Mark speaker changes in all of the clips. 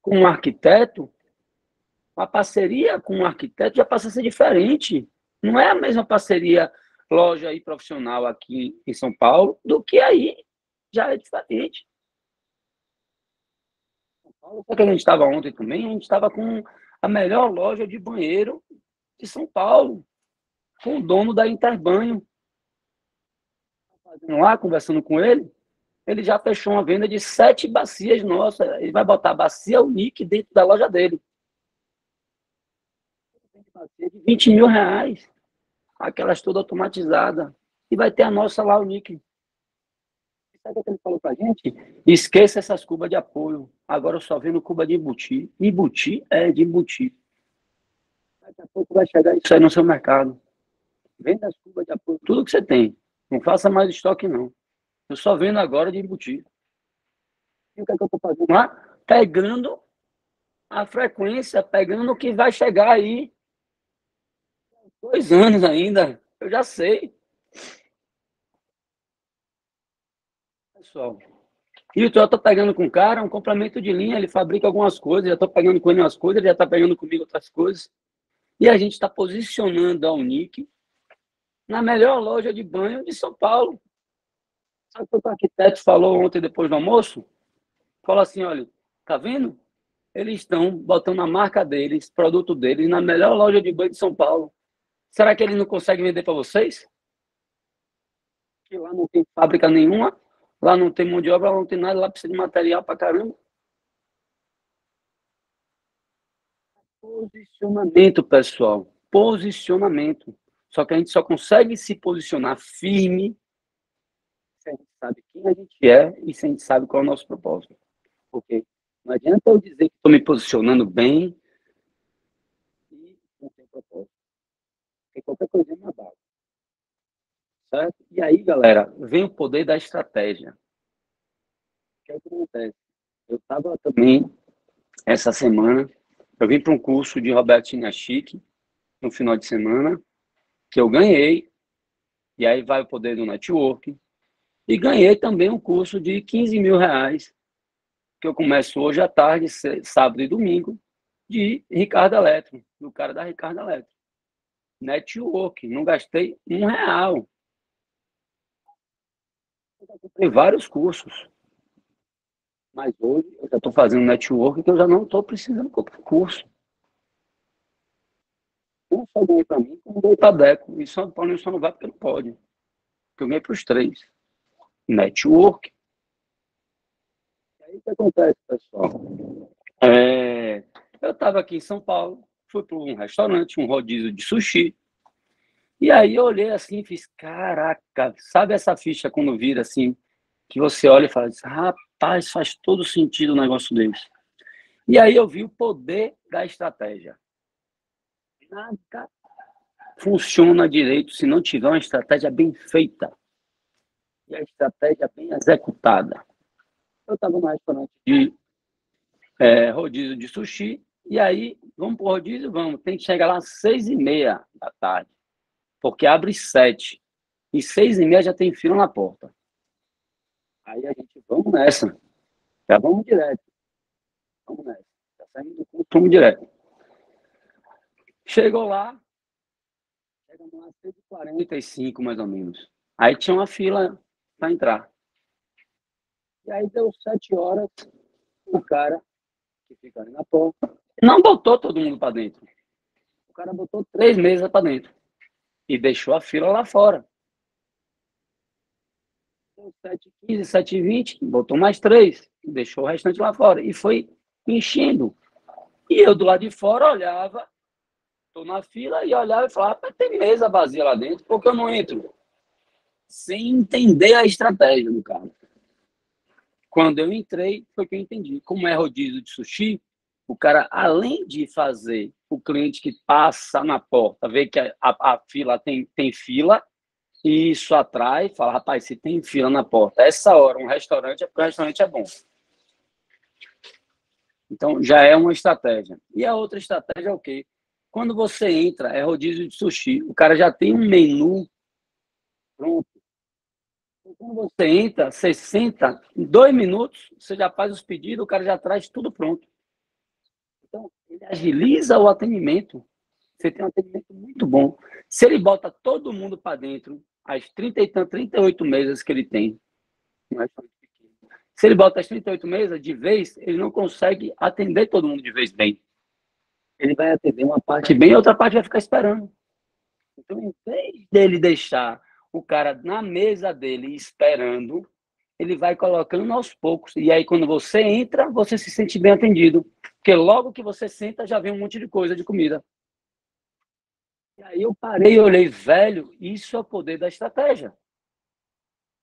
Speaker 1: Com um arquiteto, a parceria com um arquiteto já passa a ser diferente. Não é a mesma parceria loja e profissional aqui em São Paulo do que aí. Já é diferente. Sabe que a gente estava ontem também? A gente estava com a melhor loja de banheiro de São Paulo, com o dono da Interbanho. Lá, conversando com ele já fechou uma venda de 7 bacias nossas. Ele vai botar a bacia Unique dentro da loja dele. Bacia de 20 mil reais. Aquelas todas automatizadas. E vai ter a nossa lá, Unique. Sabe o que ele falou pra gente? Esqueça essas cubas de apoio. Agora eu só vendo cuba de embutir. Embutir é de embutir. Daqui a pouco vai chegar isso aí no seu mercado. Venda as cubas de apoio. Tudo que você tem. Não faça mais estoque, não. Eu só vendo agora de embutir. E o que é que eu estou fazendo lá? Pegando a frequência, pegando o que vai chegar aí. 2 anos ainda. Eu já sei. Pessoal. E eu estou pegando com o cara um complemento de linha. Ele fabrica algumas coisas. Já estou pegando com ele umas coisas. Ele já está pegando comigo outras coisas. E a gente está posicionando a Unique na melhor loja de banho de São Paulo. Sabe o que o arquiteto falou ontem depois do almoço? Falou assim, olha, tá vendo? Eles estão botando a marca deles, produto deles, na melhor loja de banho de São Paulo. Será que eles não conseguem vender para vocês? Que lá não tem fábrica nenhuma, lá não tem mão de obra, lá não tem nada, lá precisa de material para caramba. Posicionamento, pessoal. Posicionamento. Só que a gente só consegue se posicionar firme se a gente sabe quem a gente é e se a gente sabe qual é o nosso propósito. Porque não adianta eu dizer que estou me posicionando bem e não tem propósito. Porque qualquer coisa é base. Certo? E aí, galera, vem o poder da estratégia. O que é que acontece? Eu estava também, essa semana, eu vim para um curso de Roberto Chiniachik, no final de semana, que eu ganhei, e aí vai o poder do network, e ganhei também um curso de 15 mil reais, que eu começo hoje à tarde, sábado e domingo, de Ricardo Eletro, do cara da Ricardo Eletro. Network, não gastei R$ 1. Eu comprei vários cursos, mas hoje eu já estou fazendo network que eu já não estou precisando comprar curso. Não só ganhei para mim, como ganhei para Deco. E São Paulo só não vai porque não pode. Porque eu ganhei para os 3. Network. E aí o que acontece, pessoal? Eu estava aqui em São Paulo, fui para um restaurante, um rodízio de sushi. E aí eu olhei assim e fiz, caraca, sabe essa ficha quando vira assim, que você olha e fala, rapaz, faz todo sentido o negócio deles. E aí eu vi o poder da estratégia. Nada funciona direito se não tiver uma estratégia bem feita. E a estratégia bem executada. Eu estava no restaurante de rodízio de sushi, e aí, vamos para o rodízio? Vamos. Tem que chegar lá às 6h30 da tarde, porque abre 7. E 6h30 já tem fila na porta. Aí a gente, vamos nessa. Já vamos direto. Vamos nessa. Já saímos do curso, vamos direto. Chegou lá, chegamos lá às 6h45, mais ou menos. Aí tinha uma fila para entrar. E aí deu 7 horas, o cara que fica ali na porta não botou todo mundo para dentro. O cara botou 3 mesas para dentro e deixou a fila lá fora. 7h15, 7h20, botou mais 3, deixou o restante lá fora e foi enchendo. E eu do lado de fora olhava, estou na fila e olhava e falava, mas tem mesa vazia lá dentro, por que eu não entro? Sem entender a estratégia do cara. Quando eu entrei, foi que eu entendi. Como é rodízio de sushi, o cara, além de fazer o cliente que passa na porta, ver que a fila tem fila, e isso atrai, fala, rapaz, se tem fila na porta, essa hora um restaurante é porque o restaurante é bom. Então, já é uma estratégia. E a outra estratégia é o quê? Quando você entra, é rodízio de sushi, o cara já tem um menu pronto. Quando você entra, você senta, em 2 minutos, você já faz os pedidos, o cara já traz tudo pronto. Então, ele agiliza o atendimento. Você tem um atendimento muito bom. Se ele bota todo mundo para dentro, as 30 e 38 mesas que ele tem, se ele bota as 38 mesas de vez, ele não consegue atender todo mundo de vez bem. Ele vai atender uma parte bem e outra parte vai ficar esperando. Então, em vez dele deixar o cara na mesa dele esperando, ele vai colocando aos poucos. E aí, quando você entra, você se sente bem atendido. Porque logo que você senta, já vem um monte de coisa de comida. E aí eu parei e olhei, velho, isso é o poder da estratégia.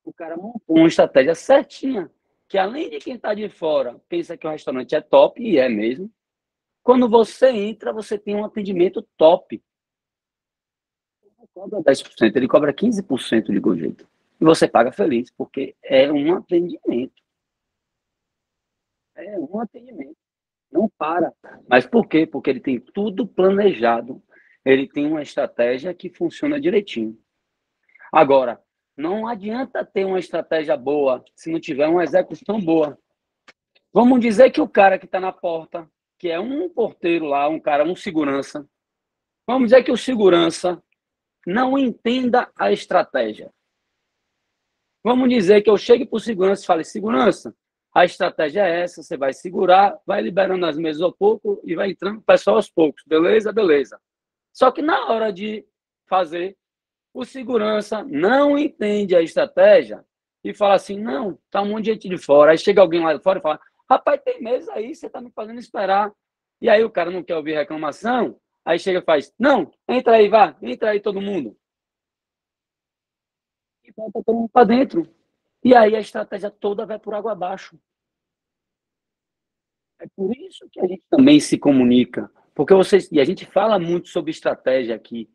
Speaker 1: O cara montou uma estratégia certinha, que além de quem está de fora pensa que o restaurante é top, e é mesmo, quando você entra, você tem um atendimento top. Ele não cobra 10%, ele cobra 15% de gorjeta. E você paga feliz, porque é um atendimento. É um atendimento. Não para. Mas por quê? Porque ele tem tudo planejado. Ele tem uma estratégia que funciona direitinho. Agora, não adianta ter uma estratégia boa se não tiver uma execução boa. Vamos dizer que o cara que está na porta, que é um porteiro lá, um segurança, vamos dizer que o segurança não entenda a estratégia. Vamos dizer que eu chegue para o segurança e fale, segurança, a estratégia é essa, você vai segurar, vai liberando as mesas ao pouco e vai entrando o pessoal aos poucos, beleza? Beleza. Só que na hora de fazer, o segurança não entende a estratégia e fala assim, não, tá um monte de gente de fora. Aí chega alguém lá de fora e fala, rapaz, tem mesa aí, você tá me fazendo esperar. E aí o cara não quer ouvir reclamação, aí chega e faz, não, entra aí, vá, entra aí todo mundo. E volta todo mundo para dentro. E aí a estratégia toda vai por água abaixo. É por isso que a gente também se comunica. Porque vocês, e a gente fala muito sobre estratégia aqui.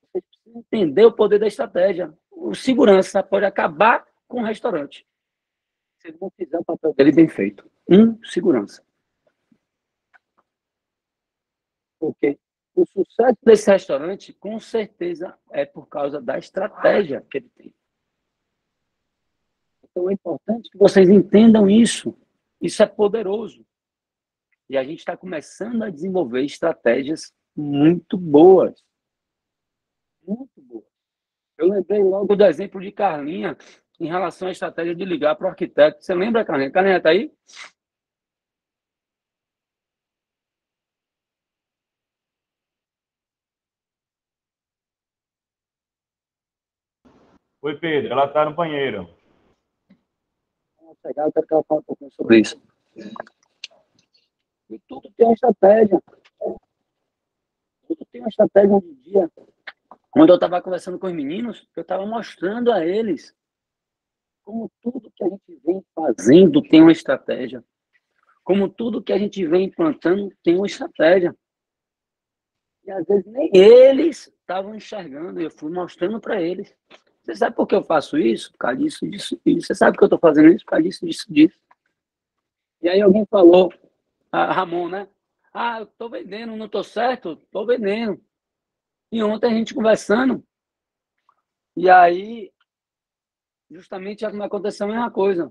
Speaker 1: Você precisa entender o poder da estratégia. O segurança pode acabar com o restaurante. Se ele não fizer o papel dele bem feito. Segurança. Porque o sucesso desse restaurante, com certeza, é por causa da estratégia que ele tem. Então, é importante que vocês entendam isso. Isso é poderoso. E a gente está começando a desenvolver estratégias muito boas. Muito boas. Eu lembrei logo do exemplo de Carlinha em relação à estratégia de ligar para o arquiteto. Você lembra, Carlinha? Carlinha está aí?
Speaker 2: Oi, Pedro, ela tá no banheiro.
Speaker 1: Vamos pegar, eu quero que ela fale um pouquinho sobre isso. E tudo tem uma estratégia. Tudo tem uma estratégia hoje em dia. Quando eu estava conversando com os meninos, eu estava mostrando a eles como tudo que a gente vem fazendo tem uma estratégia. Como tudo que a gente vem implantando tem uma estratégia. E às vezes nem eles estavam enxergando, eu fui mostrando para eles. Você sabe por que eu faço isso? Por causa disso, disso, disso. Você sabe por que eu estou fazendo isso? Por causa disso, disso, disso. E aí alguém falou, a Ramon, né? Ah, eu estou vendendo, não estou certo? Estou vendendo. E ontem a gente conversando, e aí justamente aconteceu a mesma coisa.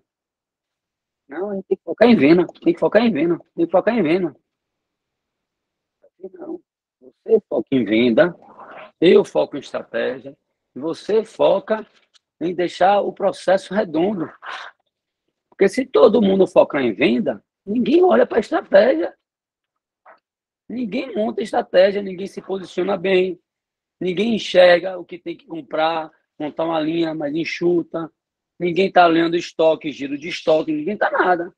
Speaker 1: Não, a gente tem que focar em venda, tem que focar em venda, tem que focar em venda. Não, você foca em venda, eu foco em estratégia, você foca em deixar o processo redondo. Porque se todo mundo focar em venda, ninguém olha para a estratégia. Ninguém monta estratégia, ninguém se posiciona bem, ninguém enxerga o que tem que comprar, montar uma linha mais enxuta, ninguém está olhando estoque, giro de estoque, ninguém está nada.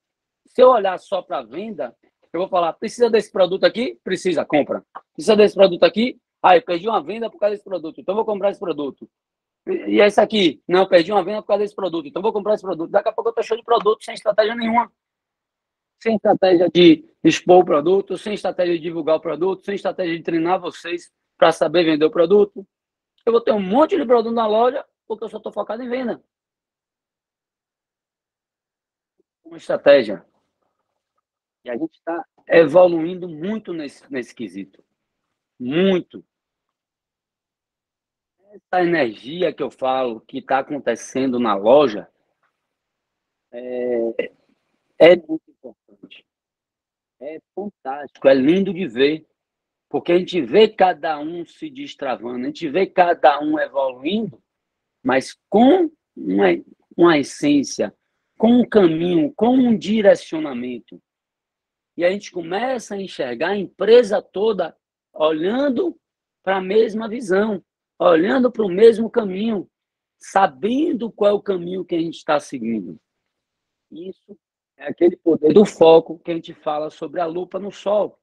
Speaker 1: Se eu olhar só para venda, eu vou falar, precisa desse produto aqui? Precisa, compra. Precisa desse produto aqui? Ah, eu perdi uma venda por causa desse produto, então vou comprar esse produto. E esse aqui? Não, perdi uma venda por causa desse produto, então vou comprar esse produto. Daqui a pouco eu estou cheio de produto sem estratégia nenhuma. Sem estratégia de expor o produto, sem estratégia de divulgar o produto, sem estratégia de treinar vocês para saber vender o produto. Eu vou ter um monte de produto na loja porque eu só estou focado em venda. Uma estratégia. E a gente está evoluindo muito nesse quesito. Muito. essa energia que eu falo que está acontecendo na loja é muito importante. É fantástico, é lindo de ver, porque a gente vê cada um se destravando, a gente vê cada um evoluindo, mas com uma essência, com um caminho, com um direcionamento. E a gente começa a enxergar a empresa toda olhando para a mesma visão, olhando para o mesmo caminho, sabendo qual é o caminho que a gente está seguindo. Isso é aquele poder do foco que a gente fala sobre a lupa no sol.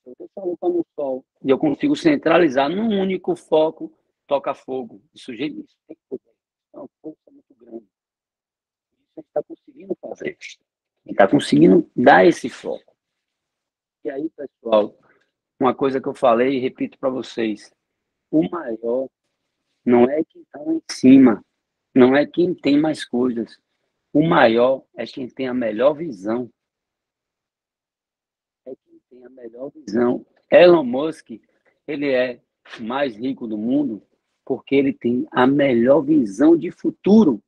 Speaker 1: Se eu deixo a lupa no sol e eu consigo centralizar num único foco, toca fogo. Isso tem poder. É uma força muito grande. Isso a gente está conseguindo fazer. A gente está conseguindo dar esse foco. E aí, pessoal, uma coisa que eu falei e repito para vocês: o maior não é quem está lá em cima, não é quem tem mais coisas. O maior é quem tem a melhor visão. É quem tem a melhor visão. Elon Musk, ele é o mais rico do mundo porque ele tem a melhor visão de futuro.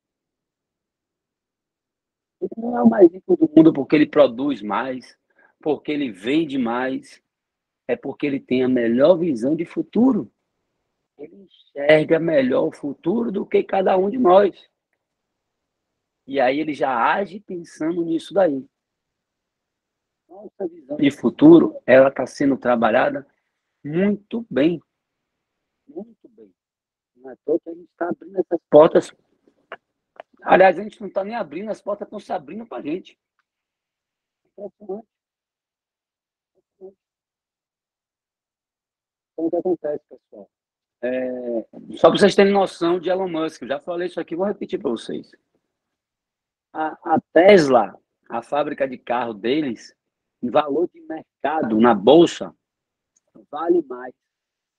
Speaker 1: Ele não é o mais rico do mundo porque ele produz mais, porque ele vende mais. É porque ele tem a melhor visão de futuro. Ele enxerga melhor o futuro do que cada um de nós. E aí ele já age pensando nisso daí. Nossa visão de futuro, ela está sendo trabalhada muito bem. Muito bem. Não é à toa que a gente está abrindo essas portas. Aliás, a gente não está nem abrindo, as portas estão se abrindo para a gente. Então, o que acontece, pessoal? Só para vocês terem noção de Elon Musk, eu já falei isso aqui, vou repetir para vocês. A Tesla, a fábrica de carro deles, em valor de mercado na bolsa, vale mais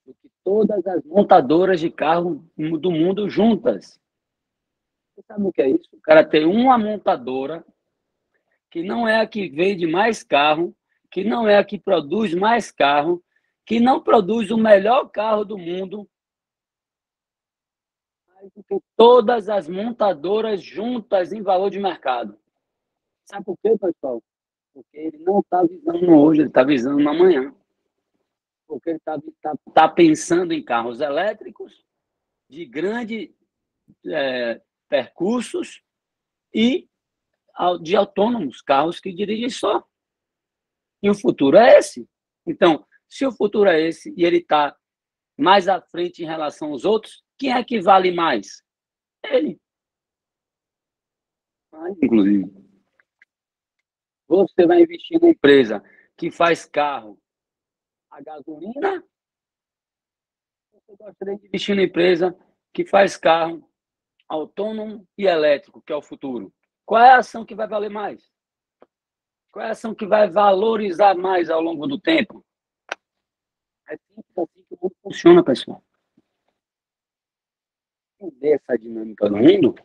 Speaker 1: do que todas as montadoras de carro do mundo juntas. Você sabe o que é isso? O cara tem uma montadora que não é a que vende mais carro, que não é a que produz mais carro, que não produz o melhor carro do mundo, mais do que todas as montadoras juntas em valor de mercado. Sabe por quê, pessoal? Porque ele não está visando no hoje, ele está visando no amanhã. Porque ele está pensando em carros elétricos, de grande percursos e de autônomos, carros que dirigem só. E o futuro é esse. Então, se o futuro é esse e ele está mais à frente em relação aos outros, quem é que vale mais? Ele. Inclusive, você vai investir numa empresa que faz carro a gasolina, você gostaria de investir numa empresa que faz carro autônomo e elétrico, que é o futuro? Qual é a ação que vai valer mais? Qual é a ação que vai valorizar mais ao longo do tempo? É simples assim que o mundo funciona, pessoal. Entender essa dinâmica do mundo,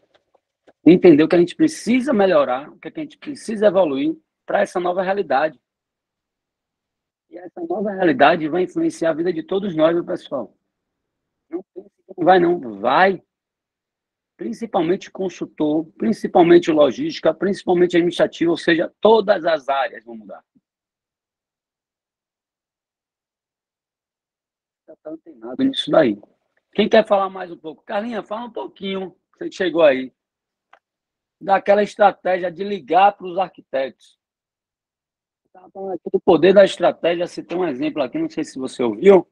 Speaker 1: entender o que a gente precisa melhorar, o que a gente precisa evoluir para essa nova realidade. E essa nova realidade vai influenciar a vida de todos nós, meu pessoal. Não pense que não vai, não. Vai. Principalmente consultor, principalmente logística, principalmente administrativo, ou seja, todas as áreas vão mudar. Já está antenado nisso daí. Quem quer falar mais um pouco? Carlinha, fala um pouquinho, você chegou aí, daquela estratégia de ligar para os arquitetos. Estava falando aqui do poder da estratégia, citei um exemplo aqui, não sei se você ouviu,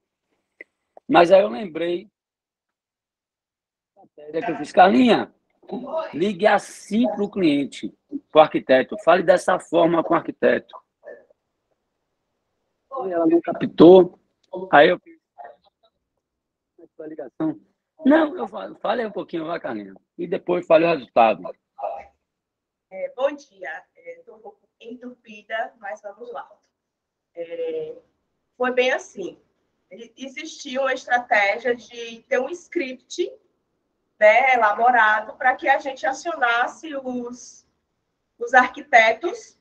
Speaker 1: mas aí eu lembrei da estratégia que eu fiz. Carlinha, ligue assim para o cliente, para o arquiteto, fale dessa forma com o arquiteto. E ela não captou, aí eu fiz a ligação. Não, eu falei um pouquinho, vai, Carlinha, e depois falei o resultado.
Speaker 3: Bom dia, estou um pouco entupida, mas vamos lá. Foi bem assim, existiu uma estratégia de ter um script, né, elaborado para que a gente acionasse os arquitetos,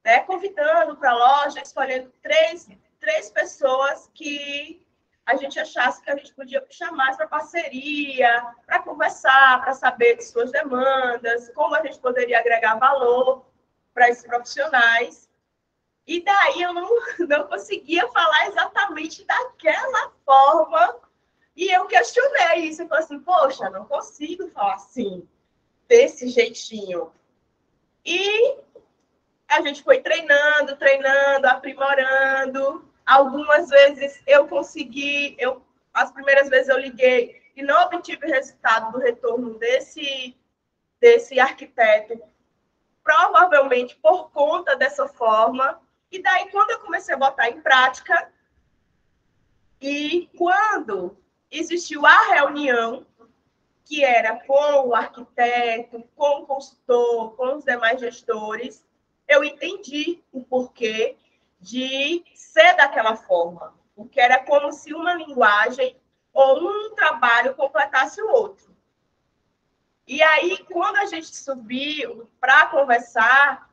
Speaker 3: né, convidando para a loja, escolhendo três pessoas que a gente achasse que a gente podia chamar para parceria, para conversar, para saber de suas demandas, como a gente poderia agregar valor para esses profissionais. E daí eu não conseguia falar exatamente daquela forma. E eu questionei isso. Eu falei assim, poxa, não consigo falar assim, desse jeitinho. E a gente foi treinando, aprimorando. Algumas vezes eu consegui, as primeiras vezes eu liguei e não obtive resultado do retorno desse arquiteto, provavelmente por conta dessa forma. E daí, quando eu comecei a botar em prática, e quando existiu a reunião, que era com o arquiteto, com o consultor, com os demais gestores, eu entendi o porquê de ser daquela forma, porque era como se uma linguagem ou um trabalho completasse o outro. E aí, quando a gente subiu para conversar,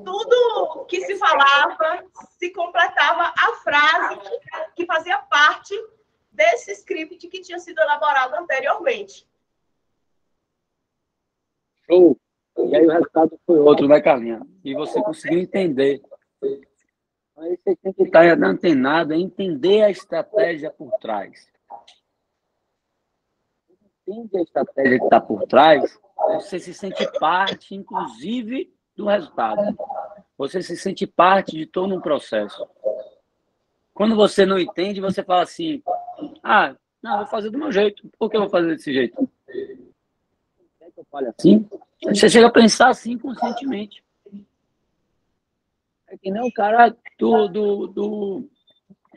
Speaker 3: tudo que se falava se completava a frase que fazia parte desse script que tinha sido elaborado anteriormente.
Speaker 1: Show! E aí o resultado foi outro, né, Carlinha? E você conseguiu entender. Aí você tem que estar antenado, entender a estratégia por trás. Entende a estratégia que está por trás, você se sente parte, inclusive, do resultado. Você se sente parte de todo um processo. Quando você não entende, você fala assim, não, vou fazer do meu jeito. Por que eu vou fazer desse jeito? Quer que eu fale assim? Você chega a pensar assim conscientemente. É que nem o cara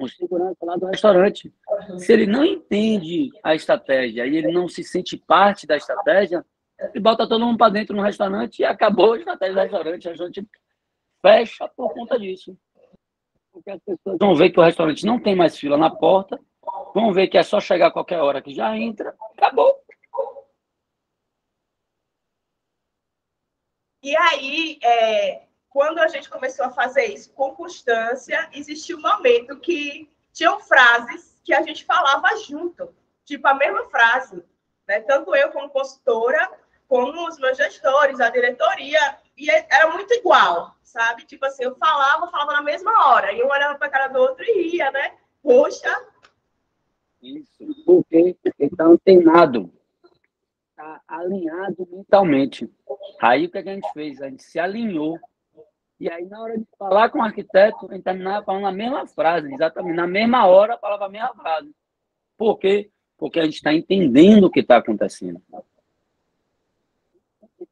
Speaker 1: o segurança lá do restaurante. Se ele não entende a estratégia e ele não se sente parte da estratégia, ele bota todo mundo para dentro no restaurante e acabou a estratégia do restaurante. A gente fecha por conta disso. Porque as pessoas vão ver que o restaurante não tem mais fila na porta, vão ver que é só chegar a qualquer hora que já entra, acabou.
Speaker 3: E aí, quando a gente começou a fazer isso com constância, existiu um momento que tinham frases que a gente falava junto, tipo a mesma frase, né? Tanto eu como consultora, como os meus gestores, a diretoria, e era muito igual, sabe? Tipo assim, eu falava na mesma hora, e um olhava para a cara do outro e ria, né? Poxa!
Speaker 1: Isso, porque está antenado, está alinhado mentalmente. Aí o que a gente fez? A gente se alinhou. E aí, na hora de falar com o arquiteto, a gente terminava falando a mesma frase, exatamente. Na mesma hora, falava a mesma frase. Por quê? Porque a gente está entendendo o que está acontecendo.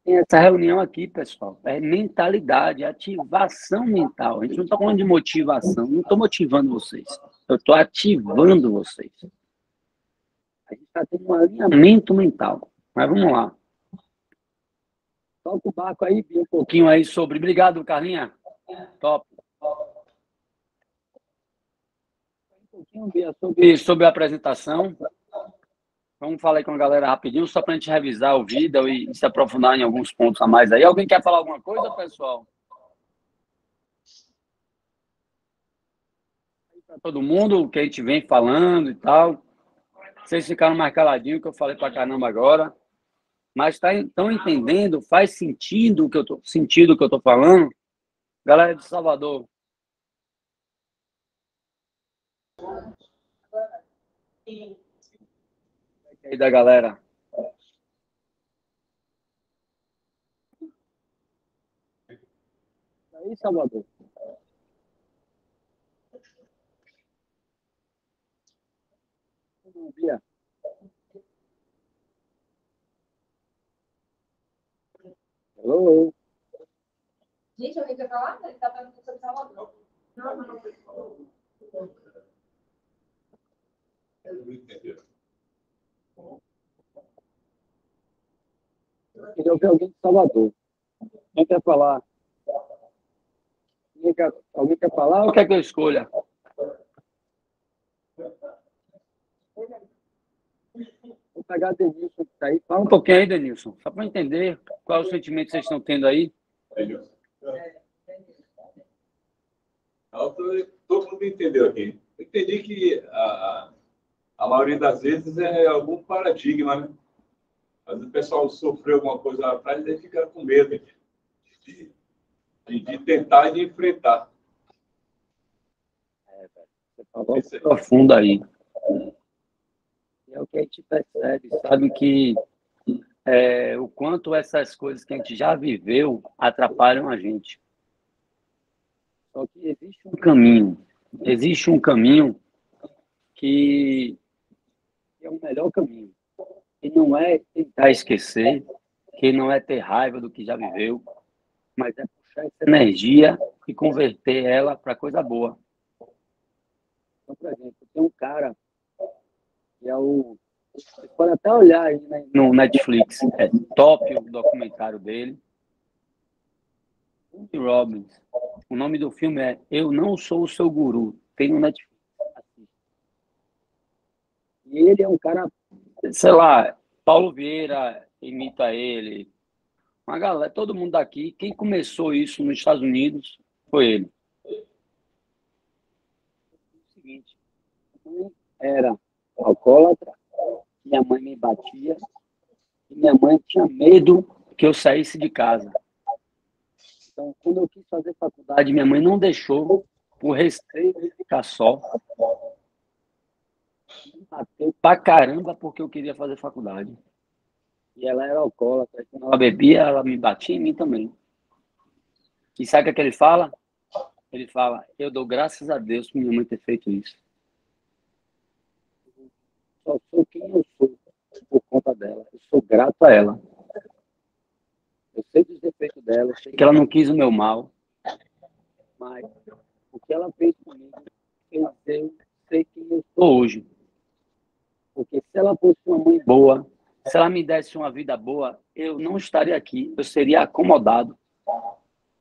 Speaker 1: Tem essa reunião aqui, pessoal, é mentalidade, ativação mental. A gente não está falando de motivação, não estou motivando vocês. Eu estou ativando vocês. A gente está tendo um alinhamento mental. Mas vamos lá. Toca o barco aí, um pouquinho aí sobre... Obrigado, Carlinha. Top. Um pouquinho, Bia, sobre a apresentação. Vamos falar aí com a galera rapidinho, só para a gente revisar o vídeo e se aprofundar em alguns pontos a mais aí. Alguém quer falar alguma coisa, pessoal? Para todo mundo, o que a gente vem falando e tal. Vocês ficaram mais caladinhos, que eu falei para caramba agora. Mas estão entendendo? Faz sentido o que eu estou falando? Galera de Salvador. E aí da galera. E aí, Salvador. Bom dia. Hello.
Speaker 4: Gente, alguém quer falar? Ele está perguntando sobre Salvador. Não.
Speaker 1: Queria ouvir alguém de Salvador. Quem quer falar? Alguém quer falar ou quer que eu escolha? Vou pegar a Denilson que está aí. Fala um pouquinho aí, Denilson, só para entender qual é o sentimento que vocês estão tendo aí.
Speaker 2: Todo mundo entendeu aqui.
Speaker 5: Eu entendi que a maioria das vezes é algum paradigma, né? Às vezes o pessoal sofreu alguma coisa lá atrás e fica com medo de tentar e de enfrentar.
Speaker 1: Você falou profundo aí. É o que a gente percebe, sabe que o quanto essas coisas que a gente já viveu atrapalham a gente. Só que existe um caminho que é o melhor caminho. Que não é tentar esquecer, que não é ter raiva do que já viveu, mas é puxar essa energia e converter ela para coisa boa. Então, por exemplo, tem um cara que é o... Você pode até olhar aí no Netflix, é top o documentário dele. Tony Robbins. O nome do filme é Eu Não Sou o Seu Guru. Tem no Netflix. E ele é um cara, sei lá, Paulo Vieira imita ele. Uma galera, todo mundo daqui. Quem começou isso nos Estados Unidos foi ele. O seguinte, minha mãe era alcoólatra, minha mãe me batia, e minha mãe tinha medo que eu saísse de casa. Então, quando eu quis fazer faculdade, minha mãe não deixou, por receio de ficar só. Me bateu pra caramba porque eu queria fazer faculdade. E ela era alcoólatra. Quando ela bebia, ela me batia em mim também. E sabe o que ele fala? Ele fala, eu dou graças a Deus por minha mãe ter feito isso. Só sou quem eu sou por conta dela. Eu sou grato a ela. Eu sei dos defeitos dela, eu sei que ela não quis o meu mal, mas o que ela fez comigo, eu sei quem eu sou hoje. Porque se ela fosse uma mãe boa, se ela me desse uma vida boa, eu não estaria aqui, eu seria acomodado.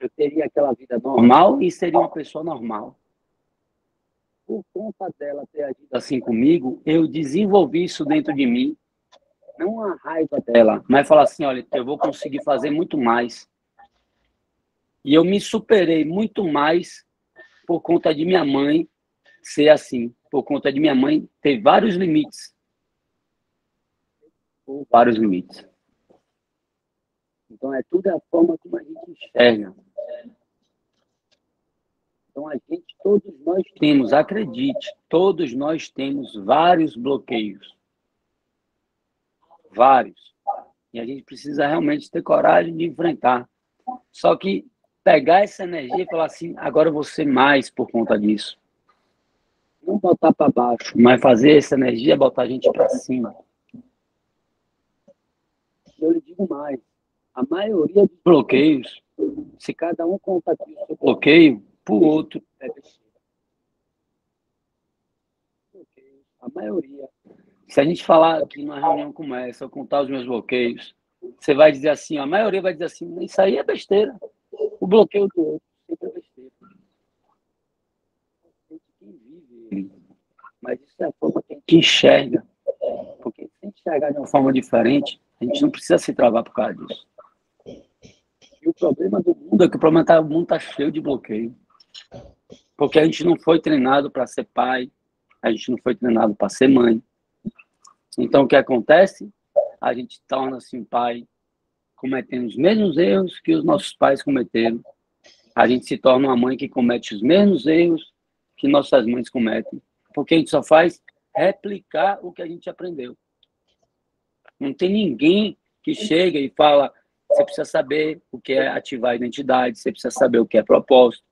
Speaker 1: Eu teria aquela vida normal e seria uma pessoa normal. Por conta dela ter agido assim comigo, eu desenvolvi isso dentro de mim. Não a raiva dela, mas falar assim, olha, eu vou conseguir fazer muito mais. E eu me superei muito mais por conta de minha mãe ser assim, por conta de minha mãe ter vários limites. Por vários limites. Então, tudo a forma como a gente enxerga. Então, todos nós temos, acredite, todos nós temos vários bloqueios. Vários. E a gente precisa realmente ter coragem de enfrentar. Só que pegar essa energia e falar assim, agora eu vou ser mais por conta disso. Não botar para baixo, mas fazer essa energia botar a gente para cima. Eu lhe digo mais. A maioria dos bloqueios, se cada um conta aqui o seu bloqueio, para o outro é besteira. A maioria. Se a gente falar aqui numa reunião como essa, eu contar os meus bloqueios, você vai dizer assim, a maioria vai dizer assim, isso aí é besteira. O bloqueio do outro sempre é besteira. Quem vive, mas isso é a forma que a gente enxerga. Porque se a gente enxergar de uma forma diferente, a gente não precisa se travar por causa disso. E o problema do mundo é que o mundo está cheio de bloqueio. Porque a gente não foi treinado para ser pai, a gente não foi treinado para ser mãe. Então, o que acontece? A gente torna-se um pai cometendo os mesmos erros que os nossos pais cometeram. A gente se torna uma mãe que comete os mesmos erros que nossas mães cometem. Porque a gente só faz replicar o que a gente aprendeu. Não tem ninguém que chega e fala, você precisa saber o que é ativar a identidade, você precisa saber o que é propósito,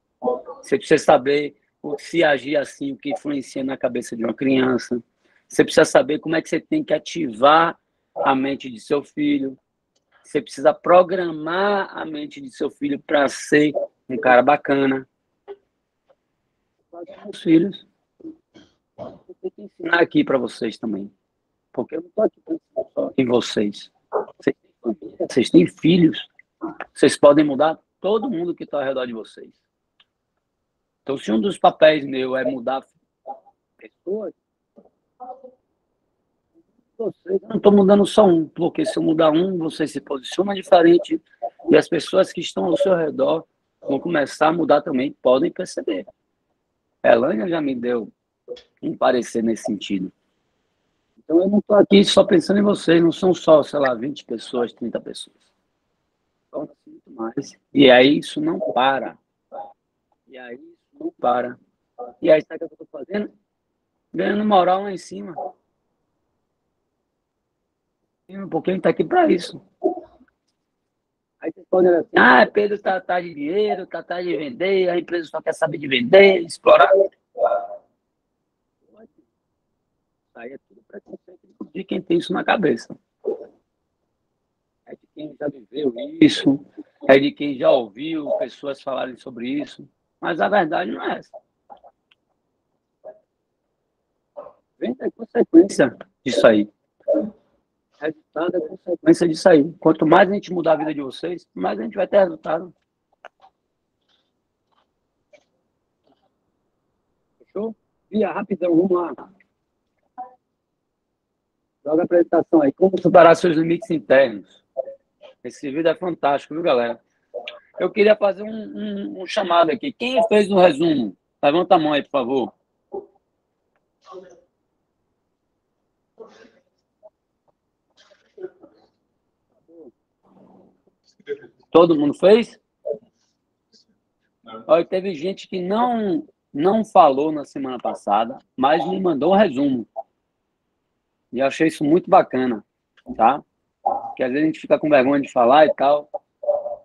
Speaker 1: você precisa saber se agir assim, o que influencia na cabeça de uma criança. Você precisa saber como é que você tem que ativar a mente de seu filho. Você precisa programar a mente de seu filho para ser um cara bacana. Meus filhos, eu tenho que ensinar aqui para vocês também. Porque eu não estou aqui pensando só em vocês. Vocês têm família, vocês têm filhos. Vocês podem mudar todo mundo que está ao redor de vocês. Então, se um dos papéis meu é mudar pessoas, vocês não estou mudando só um, porque se eu mudar um, você se posiciona diferente e as pessoas que estão ao seu redor vão começar a mudar também, podem perceber. A Elânia já me deu um parecer nesse sentido. Então, eu não estou aqui só pensando em vocês, não são só, sei lá, 20 pessoas, 30 pessoas. Torna-se muito mais. E aí isso não para. E aí isso não para. E aí, sabe o que eu estou fazendo? Ganhando moral lá em cima. Porque a gente está aqui para isso. Aí vocês podem dizer assim, Pedro tá de dinheiro, tá de vender, a empresa só quer saber de vender, explorar. Aí é tudo preconceito de quem tem isso na cabeça. É de quem já viveu isso, é de quem já ouviu pessoas falarem sobre isso. Mas a verdade não é essa. Venda é consequência disso aí. Resultado é consequência disso aí. Quanto mais a gente mudar a vida de vocês, mais a gente vai ter resultado. Fechou? Via, rapidão, vamos lá. Joga a apresentação aí. Como superar seus limites internos. Esse vídeo é fantástico, viu, galera? Eu queria fazer um chamado aqui. Quem fez o resumo? Levanta a mão aí, por favor. Todo mundo fez? Olha, teve gente que não falou na semana passada, mas me mandou um resumo. E eu achei isso muito bacana, tá? Porque às vezes a gente fica com vergonha de falar e tal.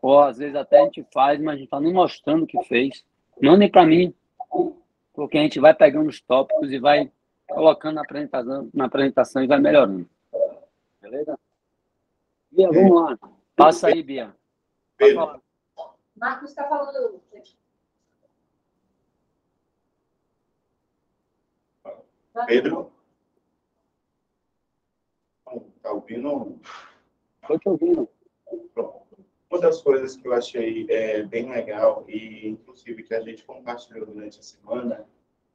Speaker 1: Ou às vezes até a gente faz, mas a gente tá nem mostrando o que fez. Mandem para mim, porque a gente vai pegando os tópicos e vai colocando na apresentação e vai melhorando. Beleza? Bia, vamos lá. Passa aí, Bia.
Speaker 5: Pedro.
Speaker 4: Marcos está falando.
Speaker 5: Pedro? Tá ouvindo?
Speaker 1: Estou te ouvindo.
Speaker 6: Pronto. Uma das coisas que eu achei bem legal, e inclusive que a gente compartilhou durante a semana,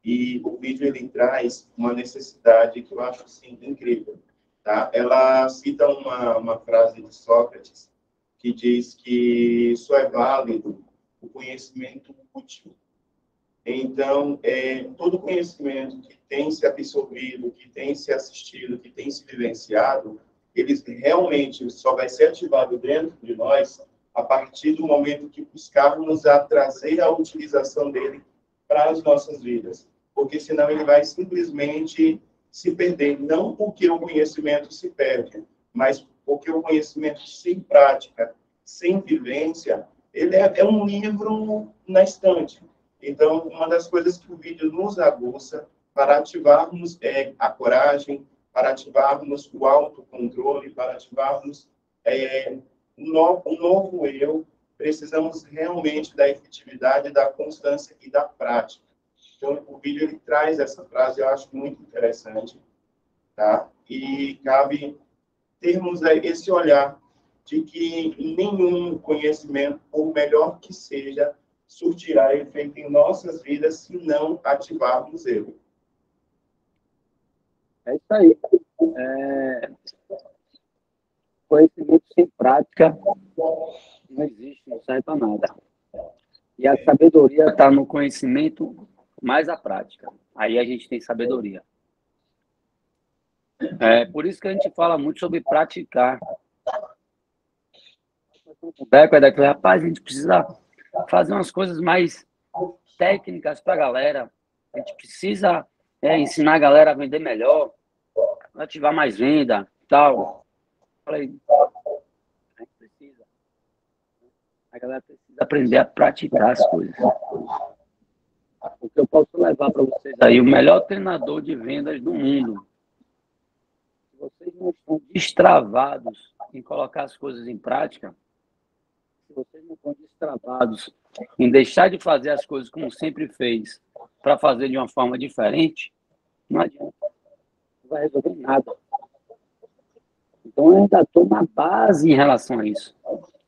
Speaker 6: e o vídeo ele traz uma necessidade que eu acho assim, incrível. Tá? Ela cita uma frase de Sócrates que diz que só é válido o conhecimento útil. Então, todo conhecimento que tem se absorvido, que tem se assistido, que tem se vivenciado, ele realmente só vai ser ativado dentro de nós a partir do momento que buscarmos a trazer a utilização dele para as nossas vidas. Porque senão ele vai simplesmente se perder. Não porque o conhecimento se perde, mas porque o conhecimento sem prática, sem vivência, ele é um livro na estante. Então, uma das coisas que o vídeo nos aguça para ativarmos a coragem, para ativarmos o autocontrole, para ativarmos um novo eu, precisamos realmente da efetividade, da constância e da prática. Então, o vídeo ele traz essa frase, eu acho muito interessante, tá? E cabe termos esse olhar de que nenhum conhecimento, por melhor que seja, surtirá efeito em nossas vidas se não ativarmos ele.
Speaker 1: É isso aí. Conhecimento sem prática não existe, não serve para nada. E a sabedoria está no conhecimento mais a prática. Aí a gente tem sabedoria. Por isso que a gente fala muito sobre praticar. O Deco é daquele, rapaz, a gente precisa fazer umas coisas mais técnicas para a galera. A gente precisa ensinar a galera a vender melhor, ativar mais venda, tal. Falei, a gente precisa. A galera precisa aprender a praticar as coisas. O que eu posso levar para vocês aí, o melhor treinador de vendas do mundo. Se vocês não estão destravados em colocar as coisas em prática, se vocês não estão destravados em deixar de fazer as coisas como sempre fez, para fazer de uma forma diferente, não adianta. Não vai resolver nada. Então, eu ainda estou na base em relação a isso.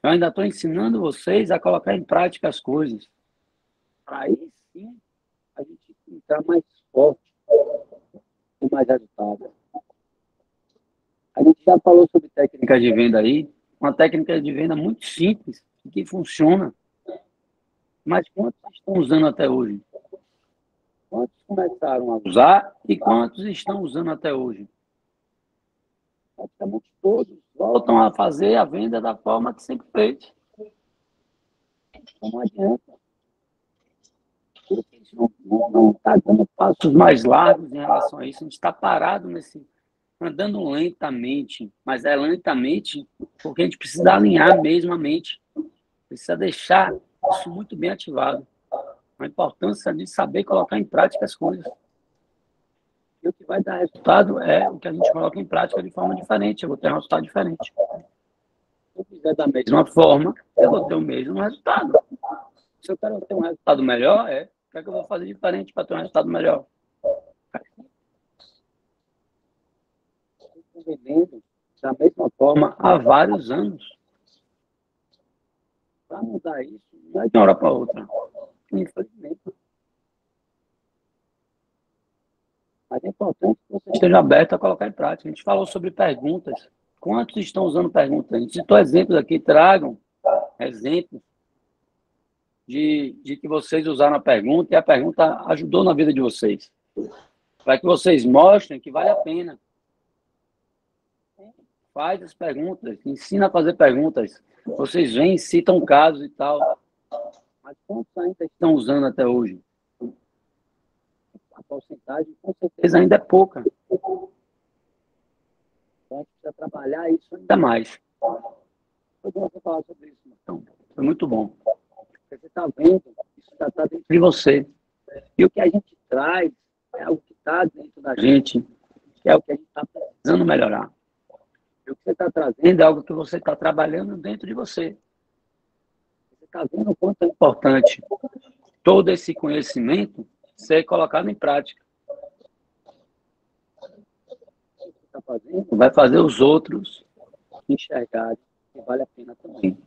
Speaker 1: Eu ainda estou ensinando vocês a colocar em prática as coisas. Para aí sim, a gente entrar mais forte com mais resultado. A gente já falou sobre técnicas de venda aí. Uma técnica de venda muito simples, que funciona. Mas quantos estão usando até hoje? Quantos começaram a usar e quantos estão usando até hoje? Praticamente todos voltam a fazer a venda da forma que sempre fez. Então, não adianta. Porque a gente não está dando passos mais largos em relação a isso. A gente está parado andando lentamente. Mas é lentamente porque a gente precisa alinhar mesmo a mente. Precisa deixar isso muito bem ativado. A importância de saber colocar em prática as coisas. E o que vai dar resultado é o que a gente coloca em prática de forma diferente. Eu vou ter um resultado diferente. Se eu fizer da mesma forma, eu vou ter o mesmo resultado. Se eu quero ter um resultado melhor, o que é que eu vou fazer diferente para ter um resultado melhor? Estou vivendo da mesma forma há vários anos. Para mudar isso, não é de uma hora para outra. Infelizmente. Mas é importante que você esteja aberto a colocar em prática. A gente falou sobre perguntas. Quantos estão usando perguntas? A gente citou exemplos aqui. Tragam exemplos de que vocês usaram a pergunta e a pergunta ajudou na vida de vocês. Para que vocês mostrem que vale a pena. Faz as perguntas, ensina a fazer perguntas. Vocês vêm, citam casos e tal. Mas quantos ainda estão usando até hoje? A porcentagem, com certeza, ainda é pouca. Então, a gente precisa trabalhar isso ainda mais. Eu gosto de falar sobre isso, então. Foi muito bom. Você está vendo, isso está dentro de você. E o que a gente traz é o que está dentro da gente, que é o que a gente está precisando melhorar. E o que você está trazendo é algo que você está trabalhando dentro de você. Você está vendo o quanto é importante todo esse conhecimento ser colocado em prática. O que você está fazendo vai fazer os outros enxergarem que vale a pena também.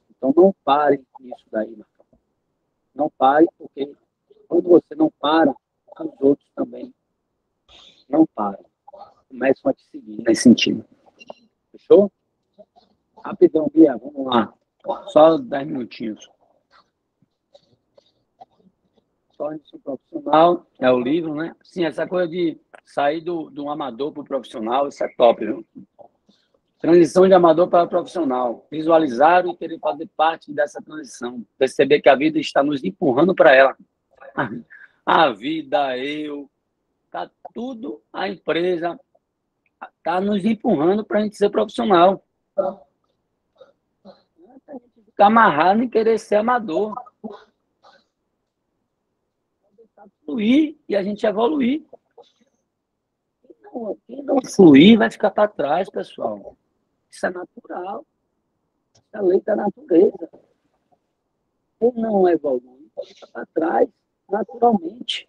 Speaker 1: Então, não pare nisso daí, Marcão. Não pare, porque quando você não para, os outros também não param. Começam a te seguir nesse sentido. Fechou? Rapidão, Bia, vamos lá. Só 10 minutinhos. Torne-se um profissional, é o livro, né? Sim, essa coisa de sair do amador para o profissional, isso é top, viu? Transição de amador para profissional. Visualizar e querer fazer parte dessa transição. Perceber que a vida está nos empurrando para ela. A vida, tá tudo, a empresa está nos empurrando para a gente ser profissional. A gente ficar amarrado em querer ser amador. Fluir e a gente evoluir. Quem não fluir vai ficar para trás, pessoal. Isso é natural. Isso é a lei da natureza. Quem não evolui fica para trás, naturalmente.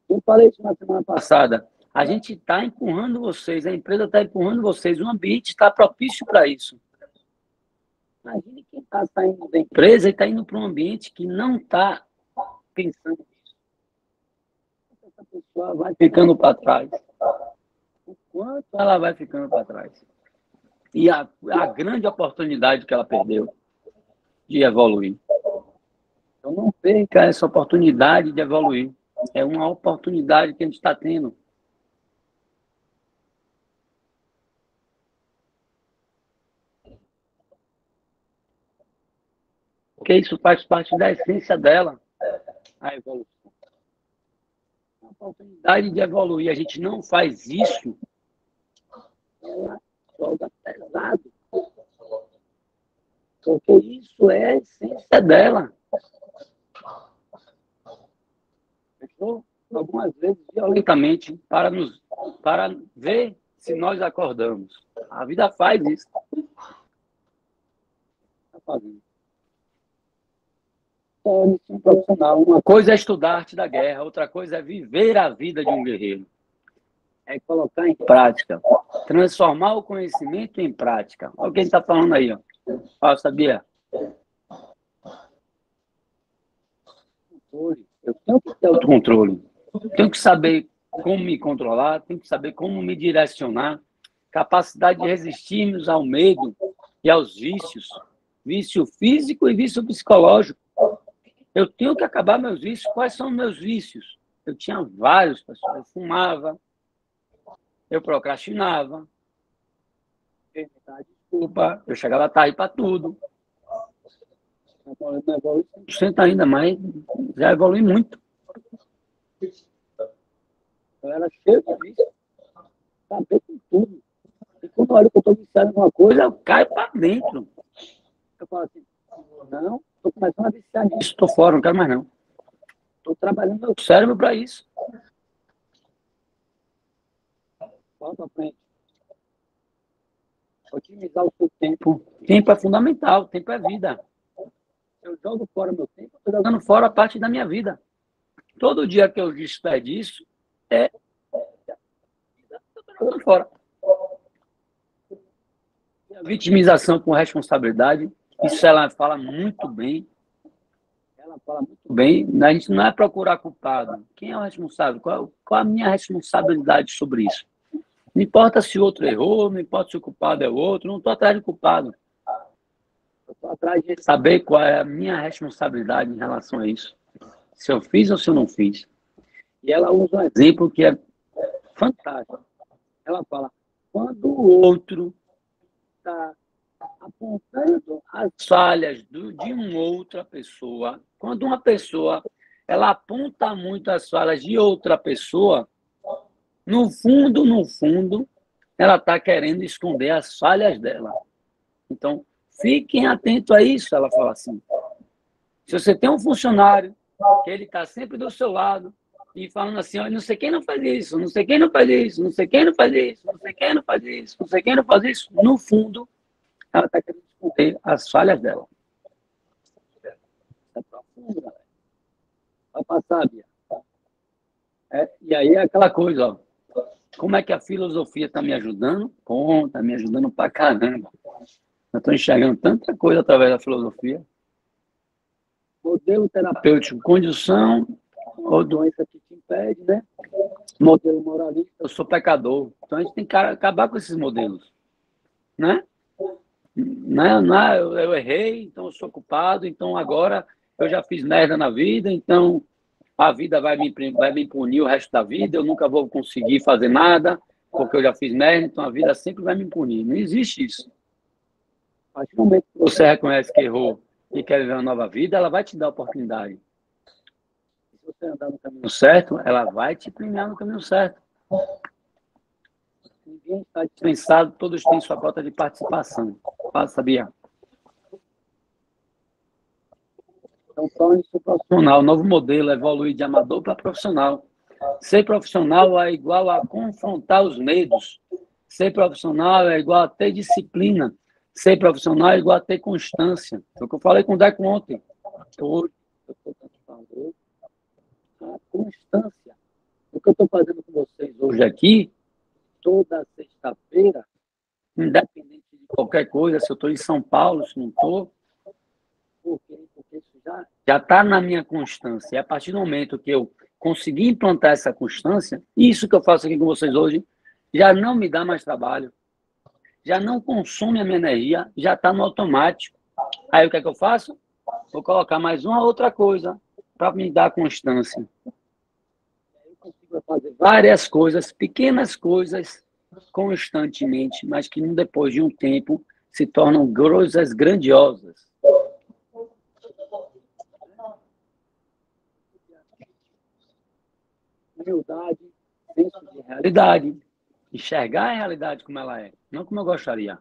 Speaker 1: Eu falei isso na semana passada. A gente está empurrando vocês, a empresa está empurrando vocês, o ambiente está propício para isso. Imagine quem está saindo da empresa e está indo para um ambiente que não está pensando nisso. Essa pessoa vai ficando para trás. O quanto ela vai ficando para trás. E a grande oportunidade que ela perdeu de evoluir. Então não perca essa oportunidade de evoluir. É uma oportunidade que a gente está tendo. Porque isso faz parte da essência dela, a evolução. A oportunidade de evoluir. A gente não faz isso, ela joga pesado. Porque isso é a essência dela. Fechou? Algumas vezes, violentamente, para ver se nós acordamos. A vida faz isso. Está fazendo. Torne-se um profissional. Uma coisa é estudar arte da guerra, outra coisa é viver a vida de um guerreiro. É colocar em prática. Transformar o conhecimento em prática. Olha o que a gente está falando aí, ó. Ó, sabia? Eu tenho que ter autocontrole. Tenho que saber como me controlar, tenho que saber como me direcionar. Capacidade de resistirmos ao medo e aos vícios. Vício físico e vício psicológico. Eu tenho que acabar meus vícios. Quais são meus vícios? Eu tinha vários, pessoal. Eu fumava, eu procrastinava, desculpa, eu chegava tarde para tudo. Não evolui 100% ainda, mas já evolui muito. Eu era cheio de vício. Saber com tudo. E quando eu olho que eu estou viciado em alguma coisa, eu caio para dentro. Eu falo assim, não, estou começando a viciar nisso, estou fora, não quero mais não. Estou trabalhando meu cérebro para isso. Volta à frente. Otimizar o seu tempo. Tempo é fundamental, tempo é vida. Eu jogo fora meu tempo, estou jogando fora a parte da minha vida. Todo dia que eu desperdiço, eu estou jogando fora. A vitimização com responsabilidade, isso ela fala muito bem. Ela fala muito bem. A gente não é procurar culpado. Quem é o responsável? Qual a minha responsabilidade sobre isso? Não importa se o outro errou, não importa se o culpado é o outro, não estou atrás de culpado. Eu estou atrás de saber qual é a minha responsabilidade em relação a isso. Se eu fiz ou se eu não fiz. E ela usa um exemplo que é fantástico. Ela fala, quando o outro está apontando as falhas de uma outra pessoa, quando uma pessoa ela aponta muito as falhas de outra pessoa, no fundo, ela está querendo esconder as falhas dela. Então, fiquem atentos a isso, ela fala assim. Se você tem um funcionário que ele está sempre do seu lado e falando assim, olha, não sei quem não faz isso, não sei quem não faz isso, não sei quem não faz isso, não sei quem não faz isso, não sei quem não faz isso, no fundo, ela está querendo esconder as falhas dela. É profundo, galera. Vai passar, Bia. E aí é aquela coisa, ó. Como é que a filosofia está me ajudando? Está me ajudando pra caramba. Eu estou enxergando tanta coisa através da filosofia. Modelo terapêutico, condição ou doença que te impede, né? Modelo moralista, eu sou pecador. Então a gente tem que acabar com esses modelos, né? Não, eu errei, então eu sou culpado, então agora eu já fiz merda na vida, então a vida vai me punir o resto da vida, eu nunca vou conseguir fazer nada, porque eu já fiz merda, então a vida sempre vai me punir. Não existe isso. A partir do momento que você reconhece que errou e quer viver uma nova vida, ela vai te dar oportunidade. Se você andar no caminho certo, ela vai te premiar no caminho certo. Ninguém está dispensado, todos têm sua cota de participação. Sabia? Então, torne-se profissional. O novo modelo evolui de amador para profissional. Ser profissional é igual a confrontar os medos. Ser profissional é igual a ter disciplina. Ser profissional é igual a ter constância. Foi o que eu falei com o Deco ontem. Hoje, eu estou falando a constância. O que eu estou fazendo com vocês hoje aqui, toda sexta-feira, independente de qualquer coisa, se eu estou em São Paulo, se não estou, porque isso já está na minha constância. E a partir do momento que eu conseguir implantar essa constância, isso que eu faço aqui com vocês hoje, já não me dá mais trabalho, já não consome a minha energia, já está no automático. Aí o que é que eu faço? Vou colocar mais uma outra coisa para me dar constância. Eu consigo fazer várias coisas, pequenas coisas, constantemente, mas que depois de um tempo se tornam coisas grandiosas. Humildade, senso de realidade, enxergar a realidade como ela é, não como eu gostaria.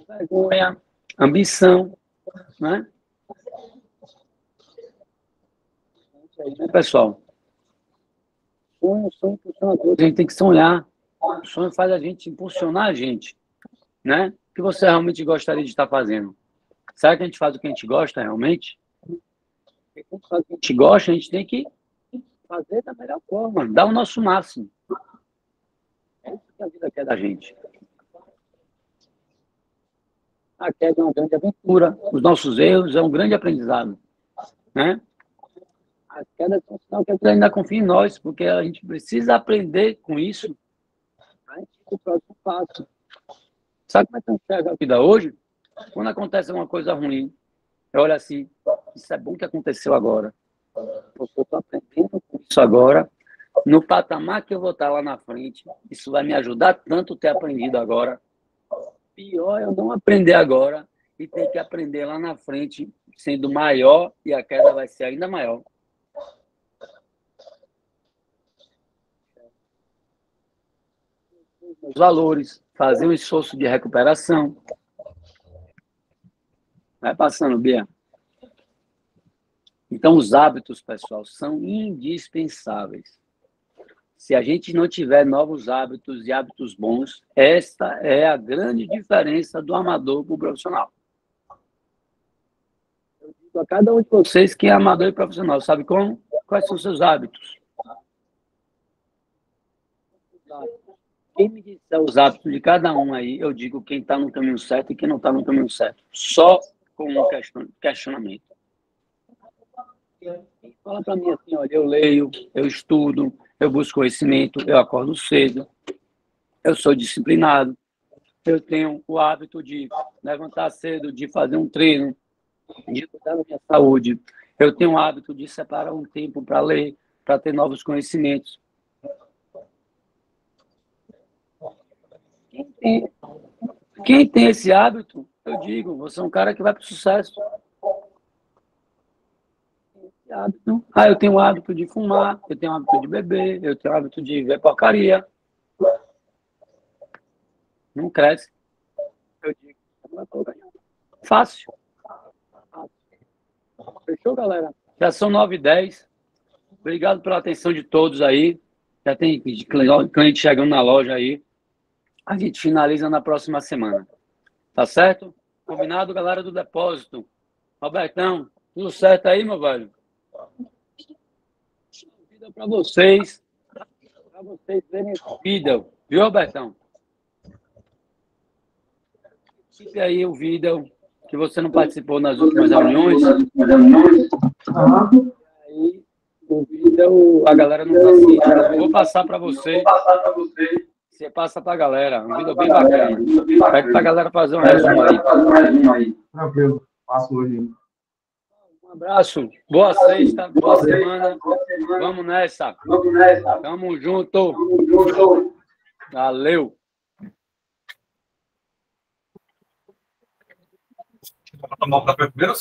Speaker 1: Vergonha, ambição, né? Né, pessoal? Sonho impulsionador. A gente tem que sonhar. O sonho faz a gente impulsionar a gente, né? O que você realmente gostaria de estar fazendo? Será que a gente faz o que a gente gosta realmente? Porque quando faz o que a gente gosta, a gente tem que fazer da melhor forma, dar o nosso máximo. É isso que a vida quer da gente. A queda é uma grande aventura. Os nossos erros é um grande aprendizado, né? As quedas são um sinal que a vida ainda confia em nós, porque a gente precisa aprender com isso para a gente ir para o próximo passo. Sabe como é que eu enxergo a vida hoje? Quando acontece uma coisa ruim, eu olho assim, isso é bom que aconteceu agora. Porque eu estou aprendendo com isso agora. No patamar que eu vou estar lá na frente, isso vai me ajudar tanto ter aprendido agora. Pior é eu não aprender agora e ter que aprender lá na frente, sendo maior, e a queda vai ser ainda maior. Os valores, fazer um esforço de recuperação. Vai passando, Bia. Então, os hábitos, pessoal, são indispensáveis. Se a gente não tiver novos hábitos e hábitos bons, esta é a grande diferença do amador para o profissional. Eu digo a cada um de vocês que é amador e profissional. Sabe como? Quais são os seus hábitos? Quem me disser os hábitos de cada um aí, eu digo quem está no caminho certo e quem não está no caminho certo. Só com um questionamento. Fala para mim assim, olha, eu leio, eu estudo, eu busco conhecimento, eu acordo cedo, eu sou disciplinado, eu tenho o hábito de levantar cedo, de fazer um treino, de cuidar da minha saúde, eu tenho o hábito de separar um tempo para ler, para ter novos conhecimentos. Quem tem esse hábito, eu digo, você é um cara que vai para o sucesso. Hábito. Eu tenho o hábito de fumar, eu tenho o hábito de beber, eu tenho o hábito de ver porcaria. Não cresce. Eu digo, não estou ganhando. Fácil. Fechou, galera? Já são 9h10. Obrigado pela atenção de todos aí. Já tem cliente chegando na loja aí. A gente finaliza na próxima semana. Tá certo? Combinado, galera do depósito. Robertão, tudo certo aí, meu velho? Vídeo para vocês verem esse vídeo, viu, Robertão? Fique aí o vídeo que você não participou nas últimas reuniões. Aí o vídeo a galera não está assistindo. Eu vou passar para você. Você passa para a galera. Um vídeo bem bacana. Pede para a galera fazer um resumo aí.
Speaker 7: Tranquilo, passo hoje.
Speaker 1: Um abraço, boa sexta, boa semana. Vamos nessa. Tamo junto. Valeu.
Speaker 7: Tomar um café primeiro?